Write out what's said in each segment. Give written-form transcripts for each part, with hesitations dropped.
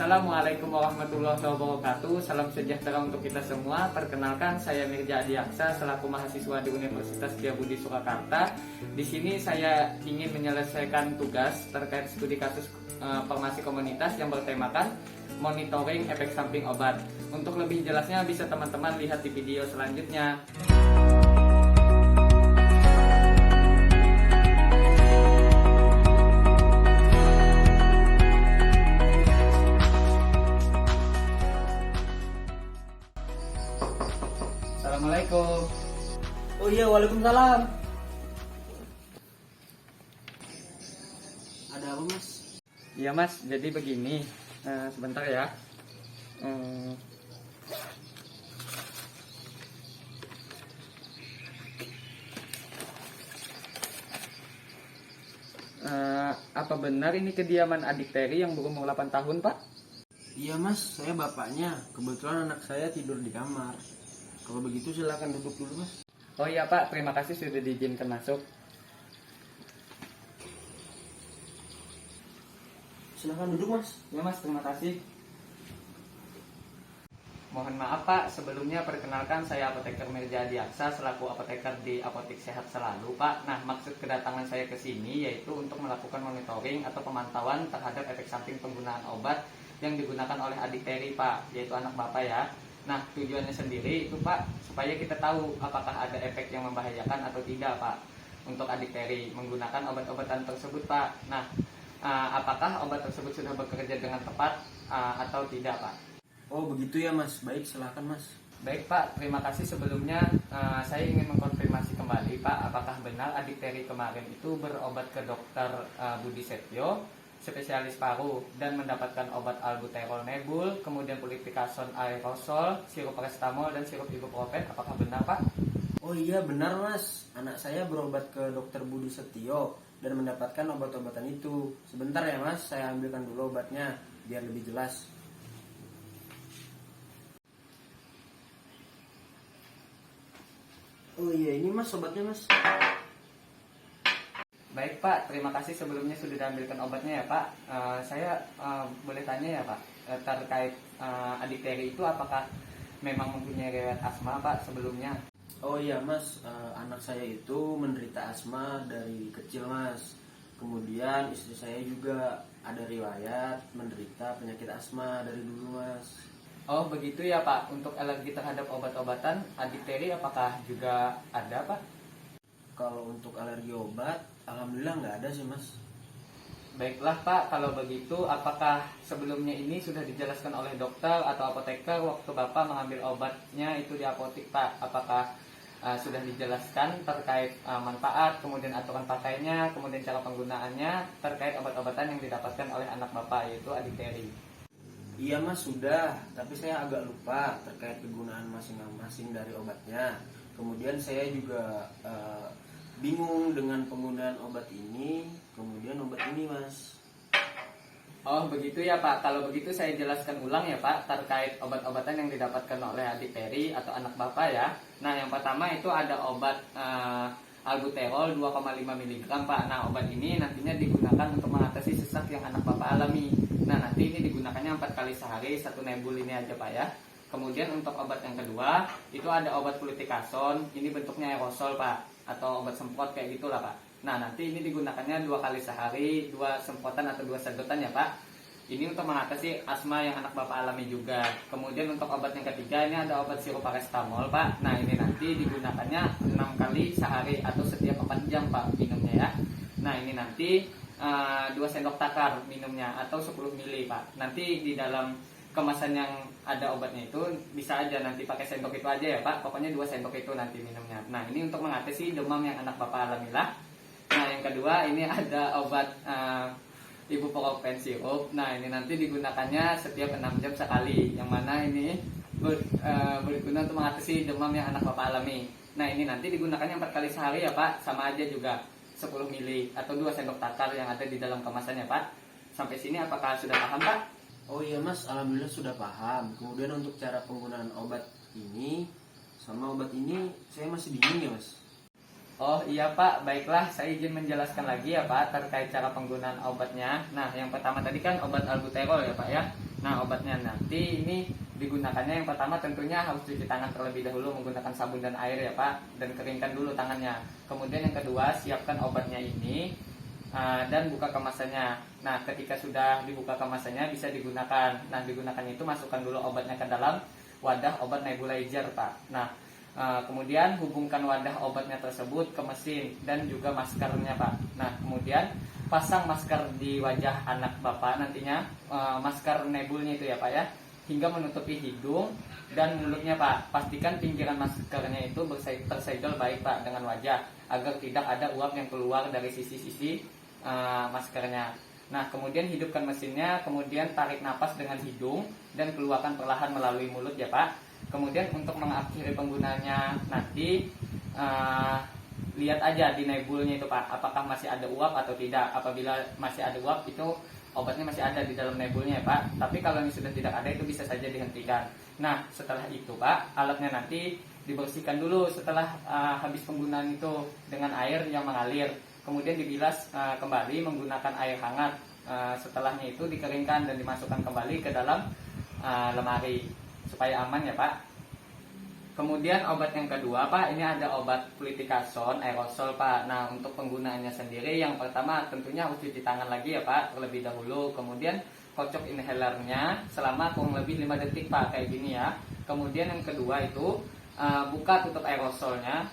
Assalamualaikum warahmatullahi wabarakatuh. Salam sejahtera untuk kita semua. Perkenalkan, saya Mirja Adiaksa selaku mahasiswa di Universitas Setiabudi Surakarta. Di sini saya ingin menyelesaikan tugas terkait studi kasus farmasi komunitas yang bertemakan monitoring efek samping obat. Untuk lebih jelasnya bisa teman-teman lihat di video selanjutnya. Assalamualaikum. Oh iya, waalaikumsalam. Ada apa, Mas? Iya Mas, jadi begini. Sebentar ya. Apa benar ini kediaman adik Terry yang berumur 8 tahun, Pak? Iya, Mas, saya bapaknya. Kebetulan anak saya tidur di kamar. Kalau begitu silakan duduk dulu, Mas. Oh iya Pak, terima kasih sudah diizinkan masuk. Silakan duduk, Mas. Ya Mas, terima kasih. Mohon maaf Pak, sebelumnya perkenalkan saya apoteker Mirja Adiaksa selaku apoteker di Apotik Sehat Selalu Pak. Nah, maksud kedatangan saya ke sini yaitu untuk melakukan monitoring atau pemantauan terhadap efek samping penggunaan obat yang digunakan oleh adik Terry Pak, yaitu anak Bapak ya. Nah, tujuannya sendiri itu Pak, supaya kita tahu apakah ada efek yang membahayakan atau tidak Pak untuk adik Terry menggunakan obat-obatan tersebut Pak. Nah, apakah obat tersebut sudah bekerja dengan tepat atau tidak Pak? Oh, begitu ya, Mas. Baik, silakan, Mas. Baik Pak, terima kasih sebelumnya. Saya ingin mengkonfirmasi kembali Pak, apakah benar adik Terry kemarin itu berobat ke dokter Budi Setio, spesialis paru, dan mendapatkan obat albuterol nebul, kemudian purificason aerosol, sirup paracetamol, dan sirup ibuprofen. Apakah benar Pak? Oh iya, benar, Mas. Anak saya berobat ke dokter Budi Setio dan mendapatkan obat-obatan itu. Sebentar ya, Mas, saya ambilkan dulu obatnya biar lebih jelas. Oh iya, ini Mas obatnya, Mas. Baik Pak, terima kasih sebelumnya sudah diambilkan obatnya ya Pak. Saya boleh tanya ya Pak, terkait adik Terry itu apakah memang mempunyai riwayat asma Pak sebelumnya? Oh iya, Mas, anak saya itu menderita asma dari kecil, Mas. Kemudian istri saya juga ada riwayat menderita penyakit asma dari dulu, Mas. Oh begitu ya Pak, untuk alergi terhadap obat-obatan adik Terry apakah juga ada Pak? Kalau untuk alergi obat, alhamdulillah nggak ada sih, Mas. Baiklah Pak, kalau begitu apakah sebelumnya ini sudah dijelaskan oleh dokter atau apoteker waktu Bapak mengambil obatnya itu di apotik Pak? Apakah sudah dijelaskan terkait manfaat, kemudian aturan pakainya, kemudian cara penggunaannya terkait obat-obatan yang didapatkan oleh anak Bapak yaitu adik Terry? Iya, Mas, sudah, tapi saya agak lupa terkait kegunaan masing-masing dari obatnya. Kemudian saya juga bingung dengan penggunaan obat ini, kemudian obat ini, Mas. Oh begitu ya Pak, kalau begitu saya jelaskan ulang ya Pak terkait obat-obatan yang didapatkan oleh adik Terry atau anak Bapak ya. Nah yang pertama itu ada obat albuterol 2,5 mg Pak. Nah obat ini nantinya digunakan untuk mengatasi sesak yang anak Bapak alami. Nah nanti ini digunakannya 4 kali sehari, 1 nebul ini aja Pak ya. Kemudian untuk obat yang kedua itu ada obat fluticasone, ini bentuknya aerosol Pak, atau obat semprot kayak gitulah Pak. Nah nanti ini digunakannya 2 kali sehari, 2 semprotan atau 2 sedotan ya Pak. Ini untuk mengatasi asma yang anak Bapak alami juga. Kemudian untuk obat yang ketiga ini ada obat sirup paracetamol Pak. Nah ini nanti digunakannya 6 kali sehari atau setiap 4 jam Pak minumnya ya. Nah ini nanti 2 sendok takar minumnya atau 10 ml Pak. Nanti di dalam kemasan yang ada obatnya itu bisa aja nanti pakai sendok itu aja ya Pak. Pokoknya 2 sendok itu nanti minumnya. Nah ini untuk mengatasi demam yang anak Bapak alami lah. Nah yang kedua ini ada obat ibuprofen sirup. Nah ini nanti digunakannya setiap 6 jam sekali. Yang mana ini berguna untuk mengatasi demam yang anak Bapak alami. Nah ini nanti digunakannya 4 kali sehari ya Pak. Sama aja juga 10 ml atau 2 sendok takar yang ada di dalam kemasannya Pak. Sampai sini apakah sudah paham Pak? Oh iya, Mas, alhamdulillah sudah paham. Kemudian untuk cara penggunaan obat ini sama obat ini saya masih bingung ya, Mas. Oh iya Pak, baiklah saya izin menjelaskan lagi ya Pak terkait cara penggunaan obatnya. Nah yang pertama tadi kan obat albuterol ya Pak ya. Nah, obatnya nanti ini digunakannya yang pertama tentunya harus cuci tangan terlebih dahulu menggunakan sabun dan air ya Pak, dan keringkan dulu tangannya. Kemudian yang kedua, siapkan obatnya ini dan buka kemasannya. Nah, ketika sudah dibuka kemasannya bisa digunakan. Nah, digunakan itu masukkan dulu obatnya ke dalam wadah obat nebulizer Pak. Nah, kemudian hubungkan wadah obatnya tersebut ke mesin dan juga maskernya Pak. Nah, kemudian pasang masker di wajah anak Bapak nantinya, masker nebulnya itu ya Pak ya, hingga menutupi hidung dan mulutnya Pak. Pastikan pinggiran maskernya itu tersegel baik Pak dengan wajah agar tidak ada uap yang keluar dari sisi-sisi maskernya. Nah, kemudian hidupkan mesinnya, kemudian tarik napas dengan hidung dan keluarkan perlahan melalui mulut ya Pak. Kemudian untuk mengakhiri penggunanya nanti lihat aja di nebulnya itu Pak, apakah masih ada uap atau tidak. Apabila masih ada uap itu obatnya masih ada di dalam nebulnya ya Pak. Tapi kalau ini sudah tidak ada itu bisa saja dihentikan. Nah, setelah itu Pak, alatnya nanti dibersihkan dulu setelah habis penggunaan itu dengan air yang mengalir. Kemudian dibilas kembali menggunakan air hangat. Setelahnya itu dikeringkan dan dimasukkan kembali ke dalam lemari supaya aman ya Pak. Kemudian obat yang kedua Pak, ini ada obat fluticasone aerosol Pak. Nah, untuk penggunaannya sendiri yang pertama tentunya harus cuci tangan lagi ya Pak terlebih dahulu. Kemudian kocok inhalernya selama kurang lebih 5 detik Pak, kayak gini ya. Kemudian yang kedua itu buka tutup aerosolnya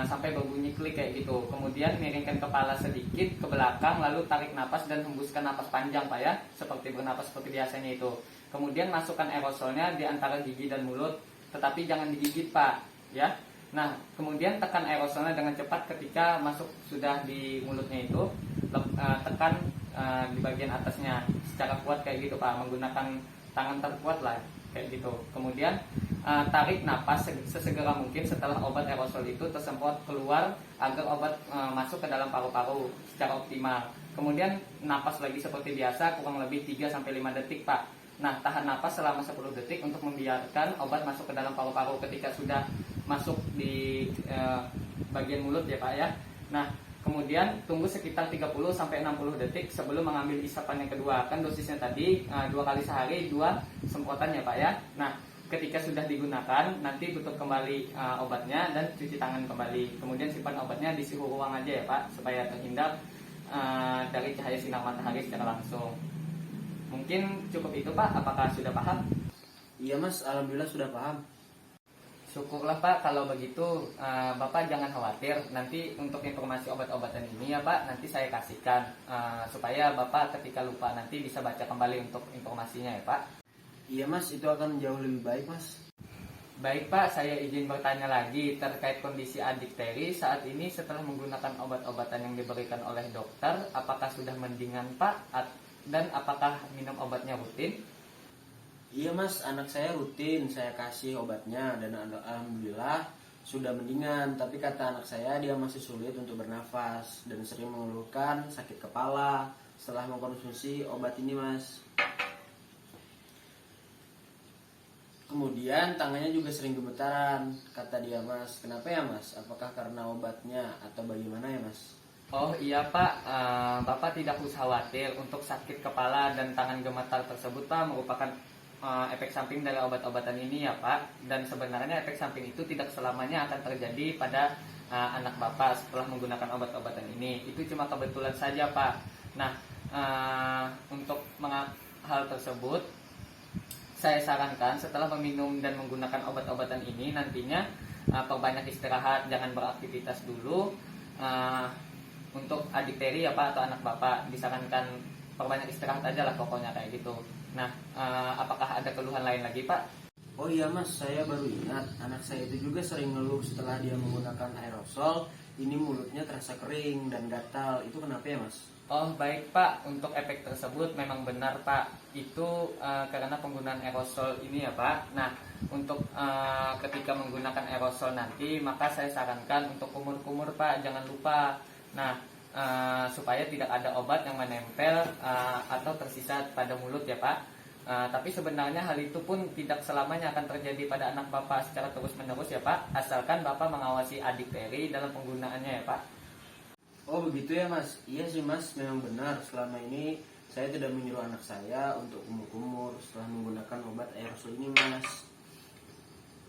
sampai berbunyi klik kayak gitu. Kemudian miringkan kepala sedikit ke belakang, lalu tarik napas dan hembuskan napas panjang Pak ya, seperti bernapas seperti biasanya itu. Kemudian masukkan aerosolnya di antara gigi dan mulut, tetapi jangan digigit Pak ya. Nah, kemudian tekan aerosolnya dengan cepat ketika masuk sudah di mulutnya itu. Tekan di bagian atasnya secara kuat kayak gitu Pak, menggunakan tangan terkuat lah kayak gitu. Kemudian tarik napas sesegera mungkin setelah obat aerosol itu tersemprot keluar agar obat masuk ke dalam paru-paru secara optimal. Kemudian napas lagi seperti biasa kurang lebih 3-5 detik Pak. Nah, tahan napas selama 10 detik untuk membiarkan obat masuk ke dalam paru-paru. Ketika sudah masuk di bagian mulut ya Pak ya. Nah, kemudian tunggu sekitar 30-60 detik sebelum mengambil isapan yang kedua. Kan dosisnya tadi 2 kali sehari 2 semprotan ya Pak ya. Nah, ketika sudah digunakan nanti tutup kembali obatnya dan cuci tangan kembali. Kemudian simpan obatnya di suhu ruang aja ya Pak, supaya terhindar dari cahaya sinar matahari secara langsung. Mungkin cukup itu Pak, apakah sudah paham? Iya Mas, alhamdulillah sudah paham. Syukurlah Pak, kalau begitu Bapak jangan khawatir. Nanti untuk informasi obat-obatan ini ya Pak, nanti saya kasihkan supaya Bapak ketika lupa nanti bisa baca kembali untuk informasinya ya Pak. Iya Mas, itu akan jauh lebih baik Mas. Baik Pak, saya izin bertanya lagi terkait kondisi adik Terry saat ini setelah menggunakan obat-obatan yang diberikan oleh dokter. Apakah sudah mendingan Pak? Dan apakah minum obatnya rutin? Iya Mas, anak saya rutin saya kasih obatnya dan alhamdulillah sudah mendingan. Tapi kata anak saya dia masih sulit untuk bernafas dan sering mengeluhkan sakit kepala setelah mengkonsumsi obat ini Mas. Kemudian tangannya juga sering gemetaran kata dia Mas. Kenapa ya Mas? Apakah karena obatnya atau bagaimana ya Mas? Oh iya Pak, Bapak tidak usah khawatir. Untuk sakit kepala dan tangan gemetar tersebut Pak merupakan efek samping dari obat-obatan ini ya Pak. Dan sebenarnya efek samping itu tidak selamanya akan terjadi pada anak Bapak setelah menggunakan obat-obatan ini. Itu cuma kebetulan saja Pak. Nah, untuk hal tersebut saya sarankan setelah meminum dan menggunakan obat-obatan ini nantinya perbanyak istirahat, jangan beraktivitas dulu. Untuk adik Terry ya Pak atau anak Bapak disarankan perbanyak istirahat aja lah pokoknya kayak gitu. Nah, apakah ada keluhan lain lagi Pak? Oh iya Mas, saya baru ingat anak saya itu juga sering ngeluh setelah dia menggunakan aerosol. Ini mulutnya terasa kering dan gatal. Itu kenapa ya Mas? Oh baik Pak, untuk efek tersebut memang benar Pak. Itu karena penggunaan aerosol ini ya Pak. Nah, untuk ketika menggunakan aerosol nanti maka saya sarankan untuk kumur-kumur Pak, jangan lupa. Nah, supaya tidak ada obat yang menempel atau tersisa pada mulut ya Pak. Tapi sebenarnya hal itu pun tidak selamanya akan terjadi pada anak Bapak secara terus-menerus ya Pak. Asalkan Bapak mengawasi adik Terry dalam penggunaannya ya Pak. Oh begitu ya Mas. Iya sih Mas, memang benar. Selama ini Saya tidak menyuruh anak saya untuk kumur-kumur setelah menggunakan obat aerosol ini, Mas.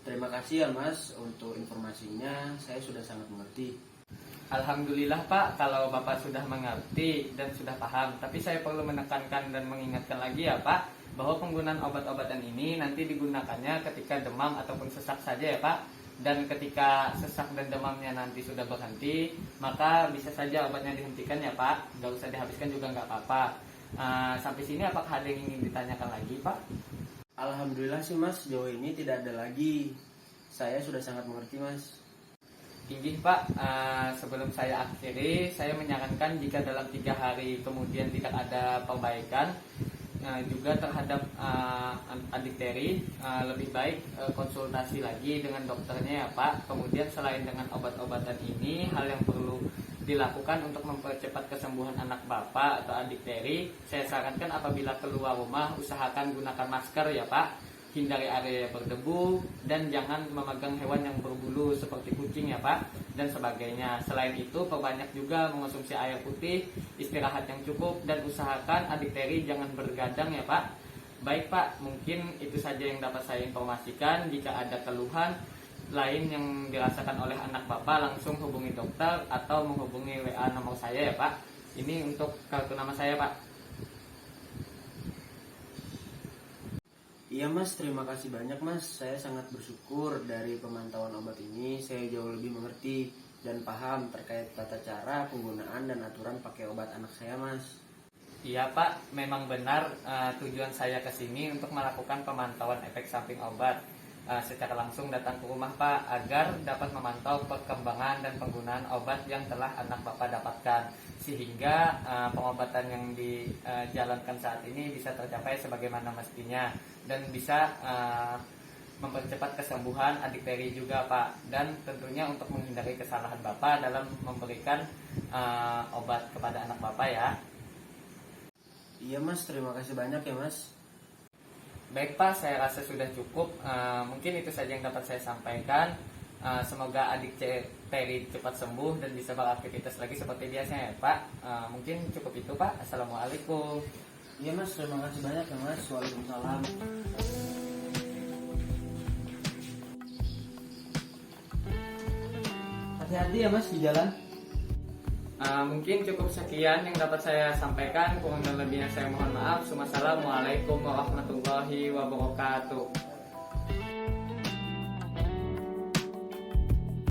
Terima kasih ya, Mas, untuk informasinya. Saya sudah sangat mengerti. Alhamdulillah Pak, kalau Bapak sudah mengerti dan sudah paham. Tapi saya perlu menekankan dan mengingatkan lagi ya Pak, bahwa penggunaan obat-obatan ini nanti digunakannya ketika demam ataupun sesak saja ya Pak. Dan ketika sesak dan demamnya nanti sudah berhenti, maka bisa saja obatnya dihentikan ya Pak. Gak usah dihabiskan juga nggak apa-apa. Sampai sini apakah ada yang ingin ditanyakan lagi Pak? Alhamdulillah sih, Mas, sejauh ini tidak ada lagi. Saya sudah sangat mengerti, Mas. Inggih Pak, sebelum saya akhiri, saya menyarankan jika dalam 3 hari kemudian tidak ada perbaikan juga terhadap adik Terry, lebih baik konsultasi lagi dengan dokternya ya Pak. Kemudian selain dengan obat-obatan ini, hal yang perlu dilakukan untuk mempercepat kesembuhan anak Bapak atau adik Terry, saya sarankan apabila keluar rumah usahakan gunakan masker ya Pak. Hindari area berdebu dan jangan memegang hewan yang berbulu seperti kucing ya Pak dan sebagainya. Selain itu perbanyak juga mengonsumsi air putih, istirahat yang cukup dan usahakan adik Terry jangan bergadang ya Pak. Baik Pak, mungkin itu saja yang dapat saya informasikan. Jika ada keluhan lain yang dirasakan oleh anak Bapak langsung hubungi dokter atau menghubungi WA nomor saya ya Pak. Ini untuk kartu nama saya Pak. Iya, Mas, terima kasih banyak, Mas. Saya sangat bersyukur dari pemantauan obat ini. Saya jauh lebih mengerti dan paham terkait tata cara penggunaan dan aturan pakai obat anak saya, Mas. Iya Pak, memang benar tujuan saya ke sini untuk melakukan pemantauan efek samping obat. Secara langsung datang ke rumah Pak agar dapat memantau perkembangan dan penggunaan obat yang telah anak Bapak dapatkan sehingga pengobatan yang dijalankan saat ini bisa tercapai sebagaimana mestinya dan bisa mempercepat kesembuhan adik Terry juga Pak, dan tentunya untuk menghindari kesalahan Bapak dalam memberikan obat kepada anak Bapak ya. Iya, Mas, terima kasih banyak ya, Mas. Baik Pak, saya rasa sudah cukup. Mungkin itu saja yang dapat saya sampaikan. Semoga adik Terry cepat sembuh dan bisa beraktivitas lagi seperti biasanya ya Pak. Mungkin cukup itu Pak. Assalamualaikum. Iya, Mas, terima kasih banyak ya, Mas. Waalaikumsalam. Hati-hati ya, Mas, di jalan. Mungkin cukup sekian yang dapat saya sampaikan. Kurang dan lebihnya saya mohon maaf. Wassalamualaikum warahmatullahi wabarakatuh.